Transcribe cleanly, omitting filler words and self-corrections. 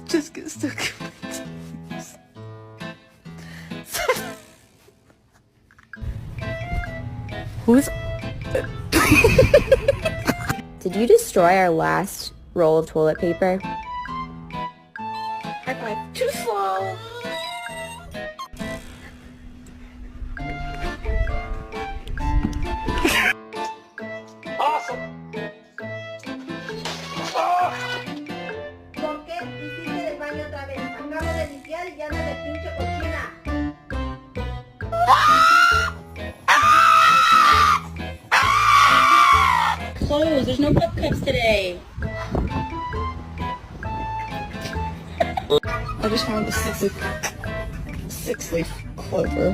Just get stuck in my teeth. Who's... Did you destroy our last roll of toilet paper? High five. Too slow. Awesome. Oh. ¿Por qué hiciste el baño otra vez? Acabo de limpiar y ya anda de pinche cochina. Close. There's no pup cups today. I just found a six-leaf clover.